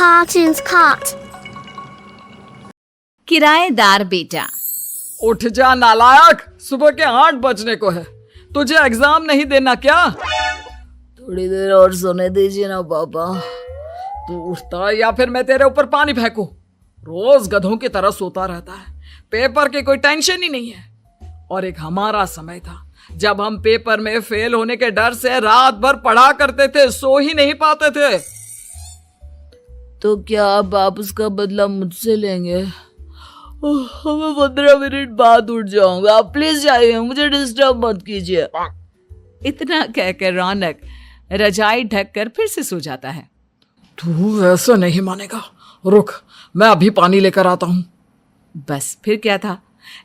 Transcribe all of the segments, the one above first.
cartoons cut. किराएदार बेटा। उठ जा नालायक, सुबह के 8 बजने को है। तुझे एग्जाम नहीं देना क्या? थोड़ी देर और सोने दीजिए ना पापा। तू उठता या फिर मैं तेरे ऊपर पानी फेंकूं? रोज गधों की तरह सोता रहता है। पेपर की कोई टेंशन ही नहीं है। और एक हमारा समय था जब हम पेपर में फेल होने के डर से रात भर पढ़ा करते थे, सो ही नहीं पाते थे। तो क्या अब आप उसका बदला मुझसे लेंगे? मैं 15 मिनट बाद उठ जाऊंगा, आप प्लीज जाइए, मुझे डिस्टर्ब मत कीजिए। इतना कहकर रौनक रजाई ढक कर फिर से सो जाता है। तू ऐसा नहीं मानेगा, रुक मैं अभी पानी लेकर आता हूं। बस फिर क्या था,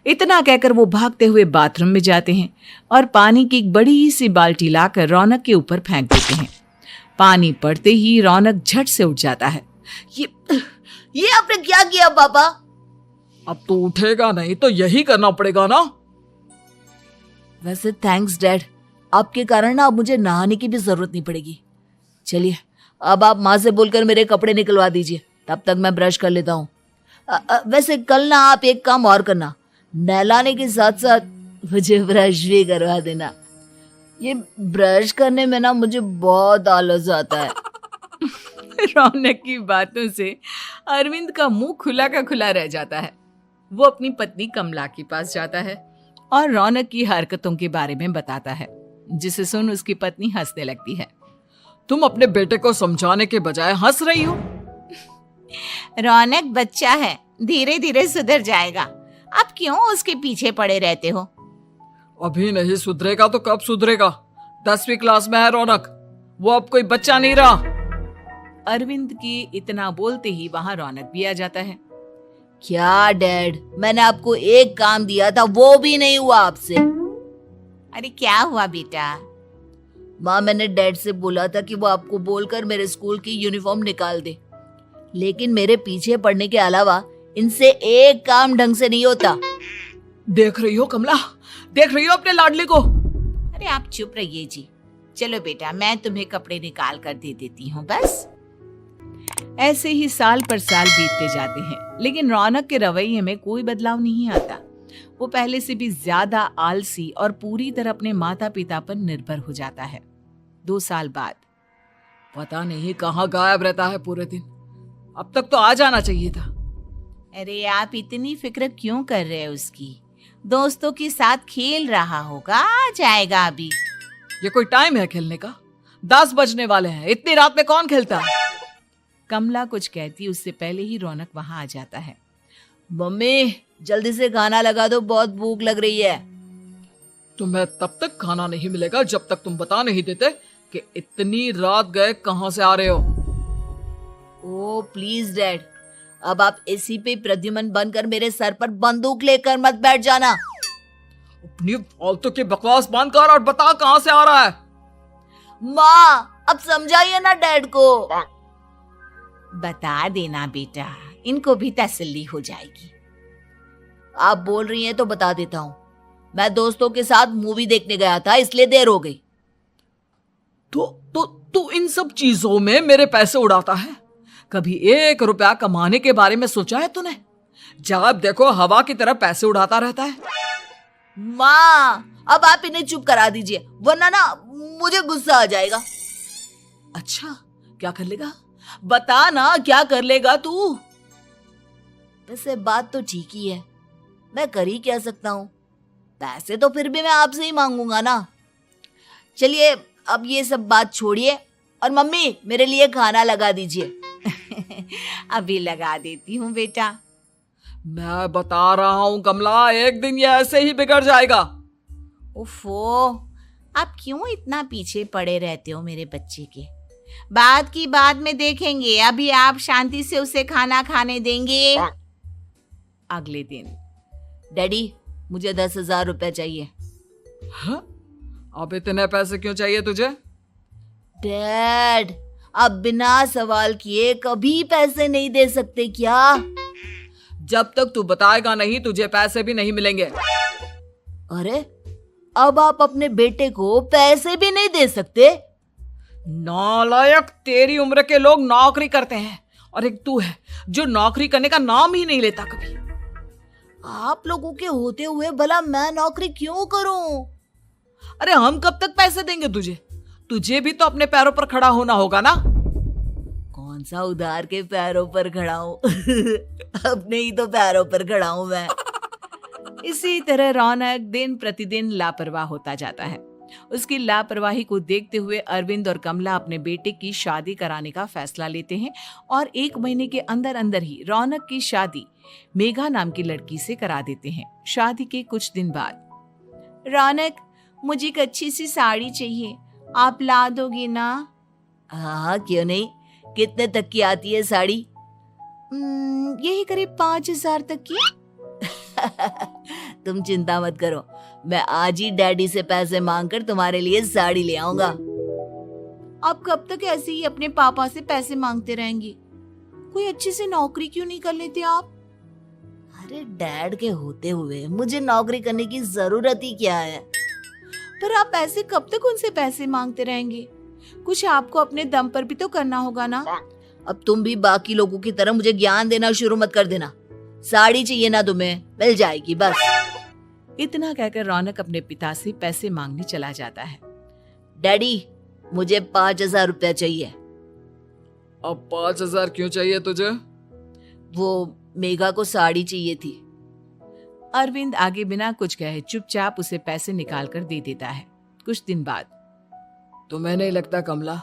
इतना कहकर वो भागते हुए बाथरूम में जाते हैं और पानी की एक बड़ी सी बाल्टी लाकर रौनक के ऊपर फेंक देते हैं। पानी पड़ते ही रौनक झट से उठ जाता है। ये आपने क्या किया पापा? अब तो उठेगा नहीं तो यही करना पड़ेगा ना। वैसे थैंक्स डैड, आपके कारण ना अब मुझे नहाने की भी जरूरत नहीं पड़ेगी। चलिए अब आप माँ से बोलकर मेरे कपड़े निकलवा दीजिए, तब तक मैं ब्रश कर लेता हूँ। वैसे कल ना आप एक काम और करना, नहलाने के साथ साथ मुझे ब्रश भी करवा देना। ये ब्रश करने में ना मुझे बहुत आलस आता है। रौनक की बातों से अरविंद का मुंह खुला का खुला रह जाता है। वो अपनी पत्नी कमला के पास जाता है और रौनक की हरकतों के बारे में बताता है, जिसे सुन उसकी पत्नी हंसने लगती है। तुम अपने बेटे को समझाने के बजाय हंस रही हो। रौनक बच्चा है, धीरे धीरे सुधर जाएगा। आप क्यों उसके पीछे पड़े रहते हो? अभी नहीं सुधरेगा तो कब सुधरेगा? 10वीं क्लास में है रौनक, वो अब कोई बच्चा नहीं रहा। अरविंद की इतना बोलते ही वहां रौनक भी आ जाता है। क्या डैड, मैंने आपको एक काम दिया था, वो भी नहीं हुआ आपसे। अरे क्या हुआ बेटा? माँ, मैंने डैड से बोला था कि वो आपको बोलकर मेरे स्कूल की यूनिफॉर्म निकाल दे, लेकिन मेरे पीछे पड़ने के अलावा इनसे एक काम ढंग से नहीं होता। देख रही हो कमला, देख रही हो अपने लाडले को? अरे आप चुप रहिए जी। चलो बेटा, मैं तुम्हें कपड़े निकाल कर दे देती हूँ बस। ऐसे ही साल पर साल बीतते जाते हैं, लेकिन रौनक के रवैये में कोई बदलाव नहीं आता। वो पहले से भी ज्यादा आलसी और पूरी तरह अपने माता पिता पर निर्भर हो जाता है। 2 साल बाद पता नहीं कहाँ गायब रहता है पूरे दिन। अब तक तो आ जाना चाहिए था। अरे आप इतनी फिक्र क्यों कर रहे हो उसकी? दोस्तों के साथ खेल रहा होगा, आ जाएगा अभी। ये कोई टाइम है खेलने का? 10 बजने वाले हैं, इतनी रात में कौन खेलता है? कमला कुछ कहती उससे पहले ही रौनक वहां आ जाता है। मम्मी जल्दी से खाना लगा दो, बहुत भूख लग रही है। तुम्हें तब तक खाना नहीं मिलेगा जब तक तुम बता नहीं देते कि इतनी रात गए कहां से आ रहे हो। ओ प्लीज डैड, अब आप एसी पे प्रद्युमन बनकर मेरे सर पर बंदूक लेकर मत बैठ जाना। अपनी फालतू की बकवास बंद कर और बता कहां से आ रहा है। माँ अब समझाइए ना डैड को। बता देना बेटा, इनको भी तसल्ली हो जाएगी। आप बोल रही हैं तो बता देता हूँ। मैं दोस्तों के साथ मूवी देखने गया था, इसलिए देर हो गई। तो इन सब चीजों में मेरे पैसे उड़ाता है। कभी 1 रुपया कमाने के बारे में सोचा है तूने? जब देखो हवा की तरह पैसे उड़ाता रहता है। माँ अब आप इन्हें चुप करा दीजिए, वरना ना मुझे गुस्सा आ जाएगा। अच्छा क्या कर लेगा? बता ना क्या कर लेगा तू? वैसे बात तो ठीक ही है, मैं कर ही क्या सकता हूँ। पैसे तो फिर भी मैं आपसे ही मांगूंगा ना। चलिए अब ये सब बात छोड़िए और मम्मी मेरे लिए खाना लगा दीजिए। अभी लगा देती हूँ बेटा। मैं बता रहा हूँ कमला, एक दिन ये ऐसे ही बिगड़ जाएगा। ओफो, आप क्यों इतना पीछे पड़े रहते हो मेरे बच्चे के? बात की बाद में देखेंगे, अभी आप शांति से उसे खाना खाने देंगे। अगले दिन डैडी मुझे 10,000 रुपए चाहिए। हाँ? अब इतने पैसे क्यों चाहिए तुझे? डैड आप बिना सवाल किए कभी पैसे नहीं दे सकते क्या? जब तक तू बताएगा नहीं तुझे पैसे भी नहीं मिलेंगे। अरे अब आप अपने बेटे को पैसे भी नहीं दे सकते? नालायक, तेरी उम्र के लोग नौकरी करते हैं और एक तू है जो नौकरी करने का नाम ही नहीं लेता कभी। आप लोगों के होते हुए भला मैं नौकरी क्यों करूं? अरे हम कब तक पैसे देंगे तुझे? तुझे भी तो अपने पैरों पर खड़ा होना होगा ना। कौन सा उधार के पैरों पर खड़ा हूं? अपने ही तो पैरों पर खड़ा हूं मैं। इसी तरह रौनक दिन प्रतिदिन लापरवाह होता जाता है। उसकी लापरवाही को देखते हुए अरविंद और कमला अपने बेटे की शादी कराने का फैसला लेते हैं और 1 महीने के अंदर अंदर ही रौनक की शादी मेघा नाम की लड़की से करा देते हैं। शादी के कुछ दिन बाद, रौनक, मुझे एक अच्छी सी साड़ी चाहिए, आप ला दोगे ना? हाँ, क्यों नहीं। कितने तक की आती है साड़ी? यही करीब 5,000 तक की। तुम चिंता मत करो, मैं आज ही डैडी से पैसे मांगकर तुम्हारे लिए साड़ी ले आऊंगा। आप कब तक ऐसे ही अपने पापा से पैसे मांगते रहेंगे? कोई अच्छी सी नौकरी क्यों नहीं कर लेते आप? अरे डैड के होते हुए मुझे नौकरी करने की जरूरत ही क्या है? पर आप ऐसे कब तक उनसे पैसे मांगते रहेंगे? कुछ आपको अपने दम पर भी तो करना होगा ना। अब तुम भी बाकी लोगों की तरह मुझे ज्ञान देना शुरू मत कर देना। साड़ी चाहिए ना तुम्हें, मिल जाएगी बस। इतना कहकर रौनक अपने पिता से पैसे मांगने चला जाता है। डैडी, मुझे 5,000 रुपया चाहिए। अब 5,000 क्यों चाहिए तुझे? वो मेघा को साड़ी चाहिए थी। अरविंद आगे बिना कुछ कहे चुपचाप उसे पैसे निकाल कर दे देता है। कुछ दिन बाद, तुम्हें नहीं लगता कमला,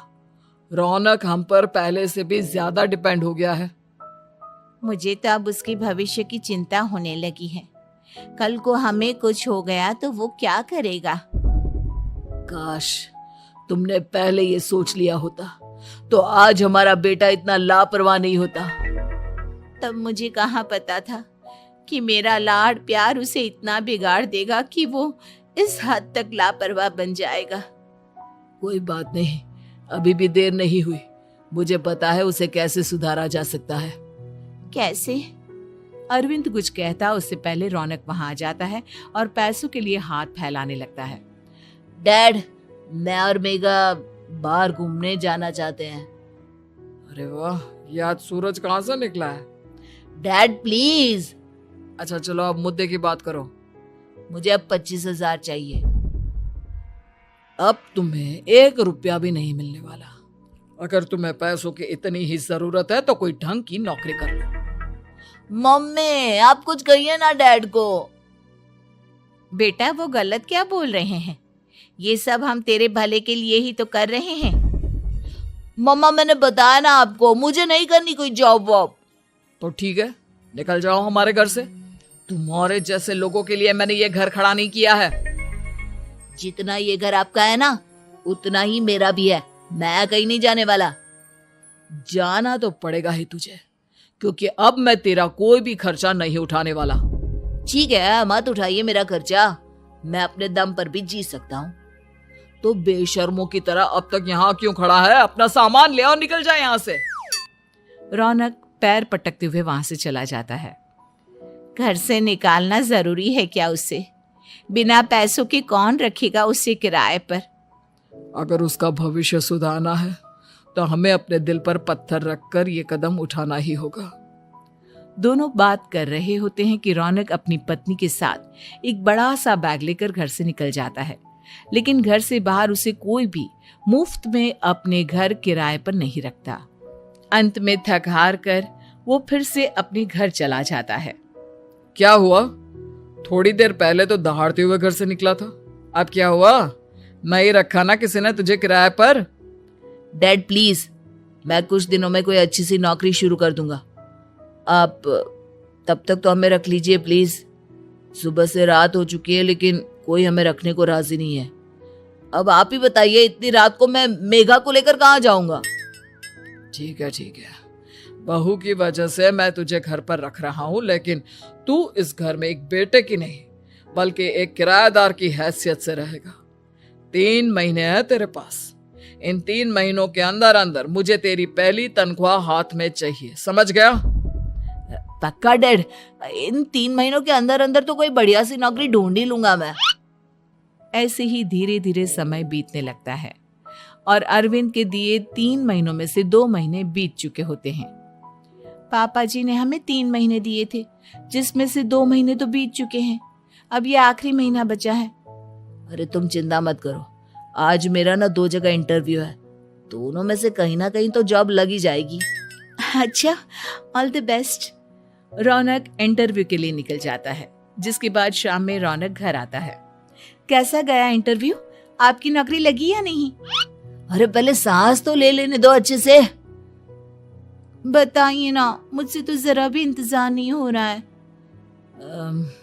रौनक हम पर पहले से भी ज्यादा डिपेंड हो गया है? मुझे तो अब उसके भविष्य की चिंता होने लगी है। कल को हमें कुछ हो गया तो वो क्या करेगा? काश तुमने पहले ये सोच लिया होता तो आज हमारा बेटा इतना लापरवाह नहीं होता। तब मुझे कहाँ पता था कि मेरा लाड प्यार उसे इतना बिगाड़ देगा कि वो इस हद तक लापरवाह बन जाएगा। कोई बात नहीं, अभी भी देर नहीं हुई। मुझे पता है उसे कैसे सुधारा जा सकता है। कैसे? अरविंद कुछ कहता उससे पहले रौनक वहां आ जाता है और पैसों के लिए हाथ फैलाने लगता है। डैड, मैं और मेघा बाहर घूमने जाना चाहते हैं। अरे वाह, ये आज सूरज कहाँ से निकला है? Dad please. अच्छा चलो अब मुद्दे की बात करो। मुझे अब 25,000 चाहिए। अब तुम्हें 1 रुपया भी नहीं मिलने वाला। अगर तुम्हें पैसों की इतनी ही जरूरत है तो कोई ढंग की नौकरी कर लो। मम्मी, आप कुछ कहिए ना डैड को। बेटा, वो गलत क्या बोल रहे हैं? ये सब हम तेरे भले के लिए ही तो कर रहे हैं। मम्मा, मैंने बताया ना आपको, मुझे नहीं करनी कोई जॉब वॉब। तो ठीक है, निकल जाओ हमारे घर से। तुम्हारे जैसे लोगों के लिए मैंने ये घर खड़ा नहीं किया है। जितना ये घर आपका है ना, उतना ही मेरा भी है। मैं कहीं नहीं जाने वाला। जाना तो पड़ेगा ही तुझे, क्योंकि अब मैं तेरा कोई भी खर्चा नहीं उठाने वाला। ठीक है, मत उठाइए मेरा खर्चा, मैं अपने दम पर भी जी सकता हूँ। तो बेशर्मों की तरह अब तक यहाँ क्यों खड़ा है? अपना सामान ले और निकल जाए यहाँ से। रौनक पैर पटकते हुए वहां से चला जाता है। घर से निकालना जरूरी है क्या उसे? बिना पैसों के कौन रखेगा उसे किराए पर? अगर उसका भविष्य सुधारना है तो हमें अपने दिल पर पत्थर रखकर ये कदम उठाना ही होगा। दोनों बात कर रहे होते हैं कि रौनक अपनी पत्नी के साथ एक बड़ा सा बैग लेकर घर से निकल जाता है, लेकिन घर से बाहर उसे कोई भी मुफ्त में अपने घर किराए पर नहीं रखता। अंत में थक हार कर वो फिर से अपने घर चला जाता है। क्या हुआ? थोड़ी देर पहले तो दहाड़ते हुए घर से निकला था, अब क्या हुआ? नहीं रखा ना किसी ने तुझे किराए पर? डैड प्लीज, मैं कुछ दिनों में कोई अच्छी सी नौकरी शुरू कर दूंगा। आप तब तक तो हमें रख लीजिए प्लीज। सुबह से रात हो चुकी है लेकिन कोई हमें रखने को राजी नहीं है। अब आप ही बताइए, इतनी रात को मैं मेघा को लेकर कहाँ जाऊंगा? ठीक है ठीक है, बहू की वजह से मैं तुझे घर पर रख रहा हूँ, लेकिन तू इस घर में एक बेटे की नहीं बल्कि एक किराएदार की हैसियत से रहेगा। 3 महीने हैं तेरे पास। इन 3 महीनों के अंदर अंदर मुझे तेरी पहली तनख्वाह हाथ में चाहिए, समझ गया? पक्का डैड, इन 3 महीनों के अंदर अंदर तो कोई बढ़िया सी नौकरी ढूंढ ही लूंगा मैं। ऐसे ही धीरे धीरे समय बीतने लगता है और अरविंद के दिए 3 महीनों में से 2 महीने बीत चुके होते हैं। पापा जी ने हमें 3 महीने दिए थे, जिसमें से 2 महीने तो बीत चुके हैं। अब ये आखिरी महीना बचा है। अरे तुम चिंता मत करो, आज मेरा ना 2 जगह इंटरव्यू है, दोनों में से कहीं ना कहीं तो जॉब लग ही जाएगी। अच्छा, all the best. Raunak interview के लिए निकल जाता है, जिसके बाद शाम में रौनक घर आता है। कैसा गया इंटरव्यू? आपकी नौकरी लगी या नहीं? अरे पहले सांस तो ले लेने दो अच्छे से। बताइए ना, मुझसे तो जरा भी इंतजार नहीं हो रहा है।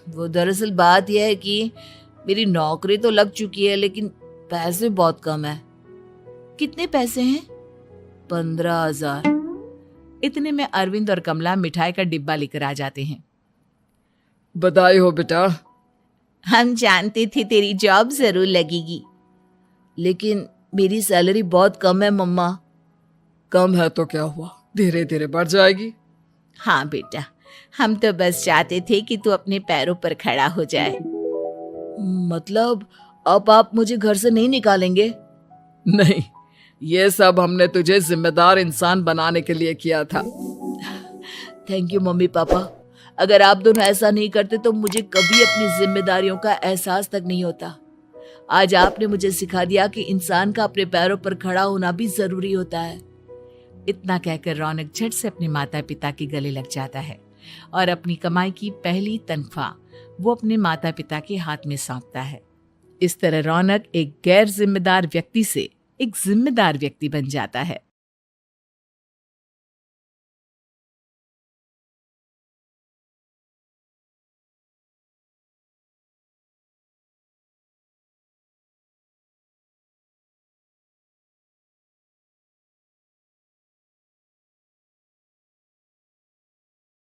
वो दरअसल बात यह है कि मेरी नौकरी तो लग चुकी है, लेकिन पैसे बहुत कम है। कितने पैसे हैं? 15,000। इतने में अरविंद और कमला मिठाई का डिब्बा लेकर आ जाते हैं। बधाई हो बेटा। हम जानते थे तेरी जॉब जरूर लगेगी। लेकिन मेरी सैलरी बहुत कम है मम्मा। कम है तो क्या हुआ, धीरे धीरे बढ़ जाएगी। हाँ बेटा, हम तो बस चाहते थे कि तू अपने पैरों पर खड़ा हो जाए। मतलब अब आप मुझे घर से नहीं निकालेंगे? नहीं, ये सब हमने तुझे जिम्मेदार इंसान बनाने के लिए किया था। Thank you mummy papa. अगर आप दोनों ऐसा नहीं करते तो मुझे कभी अपनी जिम्मेदारियों का एहसास तक नहीं होता। आज आपने मुझे सिखा दिया कि इंसान का अपने पैरों पर खड़ा होना भी जरूरी होता है। इतना कहकर रौनक झट से अपने माता पिता के गले लग जाता है और अपनी कमाई की पहली तनख्वाह वो अपने माता पिता के हाथ में सौंपता है। इस तरह रौनक एक गैर जिम्मेदार व्यक्ति से एक जिम्मेदार व्यक्ति बन जाता है।